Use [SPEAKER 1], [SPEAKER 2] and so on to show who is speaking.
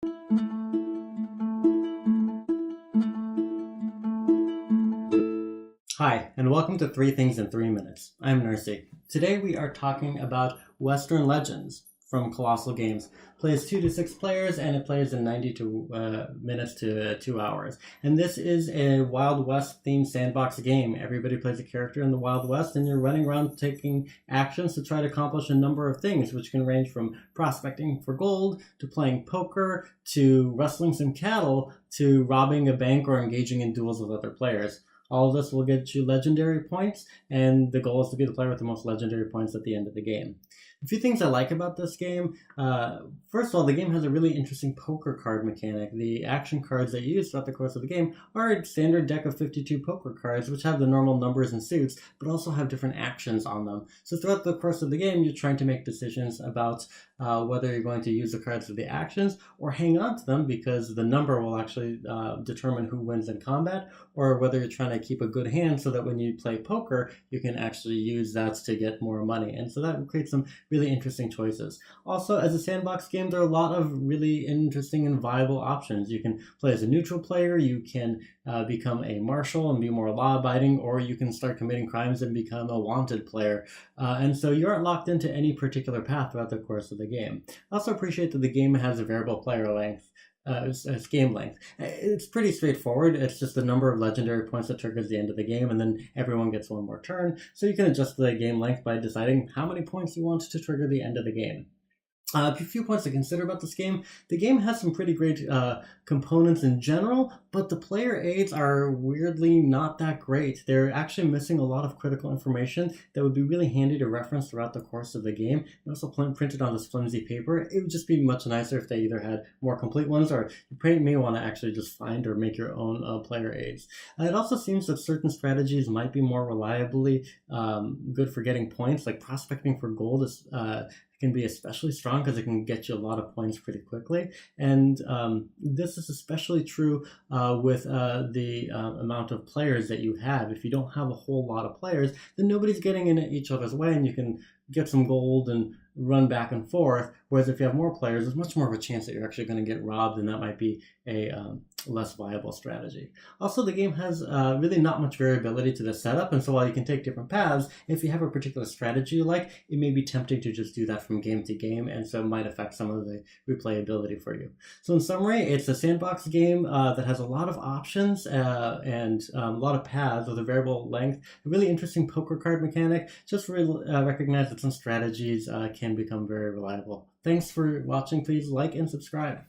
[SPEAKER 1] Hi, and welcome to 3 Things in 3 Minutes. I'm Nersi. Today we are talking about Western Legends from Kolossal Games. Plays 2 to 6 players, and it plays in 92 minutes to 2 hours. And this is a Wild West themed sandbox game. Everybody plays a character in the Wild West, and you're running around taking actions to try to accomplish a number of things, which can range from prospecting for gold, to playing poker, to rustling some cattle, to robbing a bank or engaging in duels with other players. All of this will get you legendary points, and the goal is to be the player with the most legendary points at the end of the game. A few things I like about this game. First of all, the game has a really interesting poker card mechanic. The action cards that you use throughout the course of the game are a standard deck of 52 poker cards, which have the normal numbers and suits, but also have different actions on them. So throughout the course of the game, you're trying to make decisions about whether you're going to use the cards for the actions or hang on to them because the number will actually determine who wins in combat, or whether you're trying to keep a good hand so that when you play poker, you can actually use that to get more money. And so that creates some really interesting choices. Also, as a sandbox game, there are a lot of really interesting and viable options. You can play as a neutral player, you can become a marshal and be more law-abiding, or you can start committing crimes and become a wanted player. And so you aren't locked into any particular path throughout the course of the game. I also appreciate that the game has a variable player length. It's game length. It's pretty straightforward. It's just the number of legendary points that triggers the end of the game, and then everyone gets one more turn. So you can adjust the game length by deciding how many points you want to trigger the end of the game. A few points to consider about this game. The game has some pretty great components in general, but the player aids are weirdly not that great. They're actually missing a lot of critical information that would be really handy to reference throughout the course of the game. And also printed on this flimsy paper. It would just be much nicer if they either had more complete ones, or you may want to actually just find or make your own player aids. It also seems that certain strategies might be more reliably good for getting points, like prospecting for gold is can be especially strong because it can get you a lot of points pretty quickly. And this is especially true with the amount of players that you have. If you don't have a whole lot of players, then nobody's getting in each other's way, and you can get some gold and run back and forth. Whereas if you have more players, there's much more of a chance that you're actually going to get robbed, and that might be a less viable strategy. Also, the game has really not much variability to the setup, and so while you can take different paths, if you have a particular strategy you like, it may be tempting to just do that from game to game, and so it might affect some of the replayability for you. So in summary, it's a sandbox game that has a lot of options and a lot of paths with a variable length, a really interesting poker card mechanic. Just recognize that some strategies can become very reliable. Thanks for watching. Please like and subscribe.